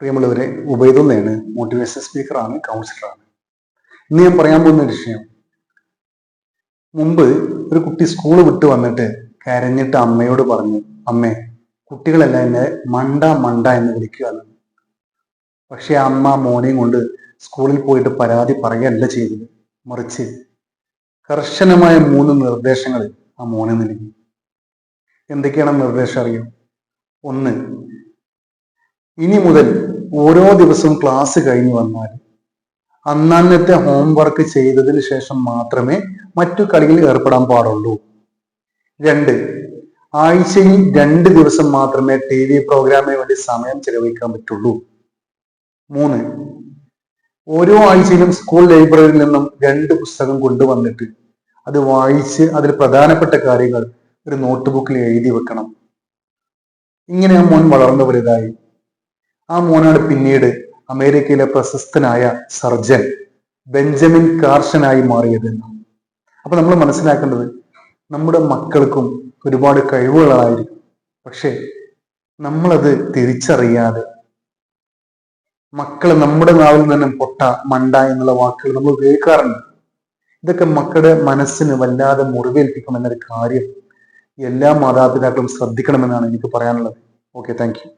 പ്രിയമുള്ളവരെ, ഉബൈദുന്നയാണ്. മോട്ടിവേഷൻ സ്പീക്കറാണ്, കൗൺസിലറാണ്. ഇന്ന് ഞാൻ പറയാൻ പോകുന്ന വിഷയം, മുമ്പ് ഒരു കുട്ടി സ്കൂൾ വിട്ട് വന്നിട്ട് കരഞ്ഞിട്ട് അമ്മയോട് പറഞ്ഞു, അമ്മേ, കുട്ടികളെല്ലാം എന്നെ മണ്ട മണ്ട എന്ന് വിളിക്കുകയാണ്. പക്ഷെ അമ്മ മോനെയും കൊണ്ട് സ്കൂളിൽ പോയിട്ട് പരാതി പറയുകയല്ല ചെയ്തത്, മറിച്ച് കർശനമായ 3 നിർദ്ദേശങ്ങൾ ആ മോനെ നൽകി. എന്തൊക്കെയാണ് നിർദ്ദേശം അറിയോ? 1, ഇനി മുതൽ ഓരോ ദിവസവും ക്ലാസ് കഴിഞ്ഞ് വന്നാൽ അന്നന്നത്തെ ഹോംവർക്ക് ചെയ്തതിന് ശേഷം മാത്രമേ മറ്റു കളികളിൽ ഏർപ്പെടാൻ പാടുള്ളൂ. 2, ആഴ്ചയിൽ 2 ദിവസം മാത്രമേ TV പ്രോഗ്രാമിന് വേണ്ടി സമയം ചെലവഴിക്കാൻ പറ്റുള്ളൂ. 3, ഓരോ ആഴ്ചയിലും സ്കൂൾ ലൈബ്രറിയിൽ നിന്നും 2 പുസ്തകം കൊണ്ടുവന്നിട്ട് അത് വായിച്ച് അതിൽ പ്രധാനപ്പെട്ട കാര്യങ്ങൾ ഒരു നോട്ട് ബുക്കിൽ എഴുതി വെക്കണം. ഇങ്ങനെ ആ മോൻ വളർന്നു വലുതായി. ആ മോനാണ് പിന്നീട് അമേരിക്കയിലെ പ്രശസ്തനായ സർജൻ ബെഞ്ചമിൻ കാർഷനായി മാറിയത്. അപ്പൊ നമ്മൾ മനസ്സിലാക്കേണ്ടത്, നമ്മുടെ മക്കൾക്കും ഒരുപാട് കഴിവുകളായിരിക്കും, പക്ഷെ നമ്മളത് തിരിച്ചറിയാതെ മക്കൾ നമ്മുടെ നാവിൽ നിന്നും പൊട്ട, മണ്ട എന്നുള്ള വാക്കുകൾ നമ്മൾ ഉപയോഗിക്കാറുണ്ട്. ഇതൊക്കെ മക്കളുടെ മനസ്സിന് വല്ലാതെ മുറിവേൽപ്പിക്കുമെന്നൊരു കാര്യം എല്ലാ മാതാപിതാക്കളും ശ്രദ്ധിക്കണമെന്നാണ് എനിക്ക് പറയാനുള്ളത്. Okay, thank you.